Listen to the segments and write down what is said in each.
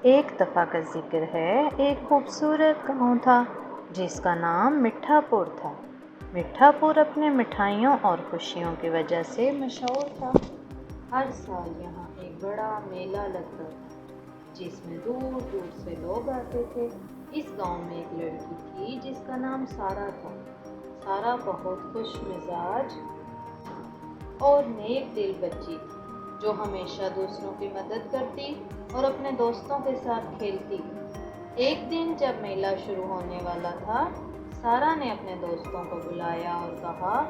ایک دفعہ کا ذکر ہے، ایک خوبصورت گاؤں تھا جس کا نام مٹھا پور تھا۔ مٹھا پور اپنے مٹھائیوں اور خوشیوں کی وجہ سے مشہور تھا۔ ہر سال یہاں ایک بڑا میلہ لگتا تھا جس میں دور دور سے لوگ آتے تھے۔ اس گاؤں میں ایک لڑکی تھی جس کا نام سارا تھا۔ سارا بہت خوش مزاج اور نیک دل بچی تھی جو ہمیشہ دوسروں کی مدد کرتی اور اپنے دوستوں کے ساتھ کھیلتی۔ ایک دن جب میلہ شروع ہونے والا تھا، سارا نے اپنے دوستوں کو بلایا اور کہا،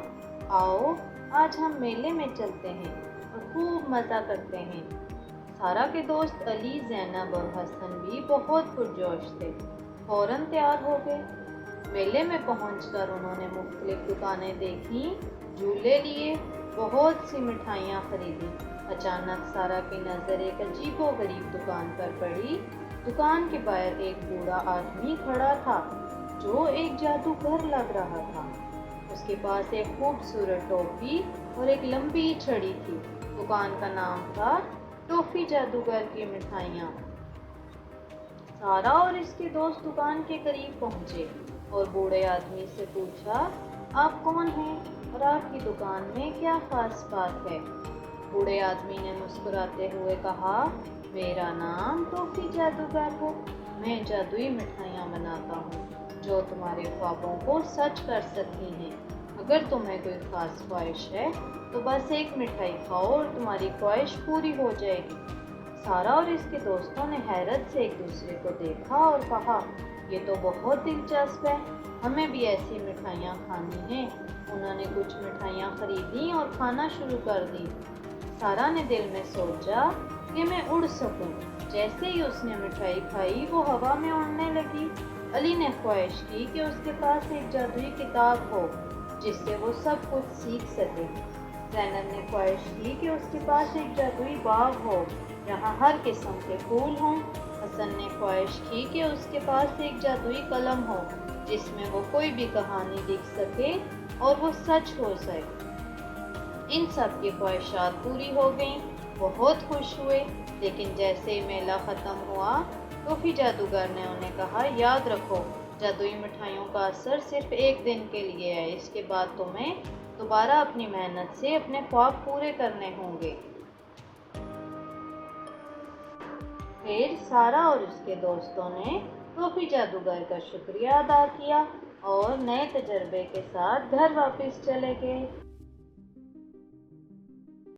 آؤ آج ہم میلے میں چلتے ہیں اور خوب مزہ کرتے ہیں۔ سارا کے دوست علی، زینب اور حسن بھی بہت پرجوش تھے۔ فوراً تیار ہو گئے۔ میلے میں پہنچ کر انہوں نے مختلف دکانیں دیکھیں، جھولے لیے، بہت سی مٹھائیاں خریدی۔ اچانک سارا کی نظر ایک عجیب و غریب دکان پر پڑی۔ دکان کے باہر ایک بوڑھا آدمی کھڑا تھا جو ایک جادوگر لگ رہا تھا۔ اس کے پاس ایک خوبصورت ٹوپی اور ایک لمبی چھڑی تھی۔ دکان کا نام تھا ٹوفی جادوگر کی مٹھائیاں۔ سارا اور اس کے دوست دکان کے قریب پہنچے اور بوڑھے آدمی سے پوچھا، آپ کون ہیں اور آپ کی دکان میں کیا خاص بات ہے؟ بوڑھے آدمی نے مسکراتے ہوئے کہا، میرا نام ٹوفی جادوگر ہے۔ میں جادوئی مٹھائیاں بناتا ہوں جو تمہارے خوابوں کو سچ کر سکتی ہیں۔ اگر تمہیں کوئی خاص خواہش ہے تو بس ایک مٹھائی کھاؤ اور تمہاری خواہش پوری ہو جائے گی۔ سارا اور اس کے دوستوں نے حیرت سے ایک دوسرے کو دیکھا اور کہا، یہ تو بہت دلچسپ ہے، ہمیں بھی ایسی مٹھائیاں کھانی ہیں۔ انہوں نے کچھ مٹھائیاں خریدیں اور کھانا شروع کر دی۔ سارا نے دل میں سوچا کہ میں اڑ سکوں۔ جیسے ہی اس نے مٹھائی کھائی وہ ہوا میں اڑنے لگی۔ علی نے خواہش کی کہ اس کے پاس ایک جادوئی کتاب ہو جس سے وہ سب کچھ سیکھ سکے۔ زینب نے خواہش کی کہ اس کے پاس ایک جادوئی باغ ہو جہاں ہر قسم کے پھول ہوں۔ حسن نے خواہش کی کہ اس کے پاس ایک جادوئی قلم ہو جس میں وہ کوئی بھی کہانی لکھ سکے اور وہ سچ ہو سکے۔ ان سب کی خواہشات پوری ہو گئیں۔ بہت خوش ہوئے، لیکن جیسے ہی میلہ ختم ہوا، ٹوفی جادوگر نے انہیں کہا، یاد رکھو، جادوئی مٹھائیوں کا اثر صرف ایک دن کے لیے ہے، اس کے بعد تمہیں دوبارہ اپنی محنت سے اپنے خواب پورے کرنے ہوں گے۔ پھر سارا اور اس کے دوستوں نے ٹوفی جادوگر کا شکریہ ادا کیا اور نئے تجربے کے ساتھ گھر واپس چلے گئے۔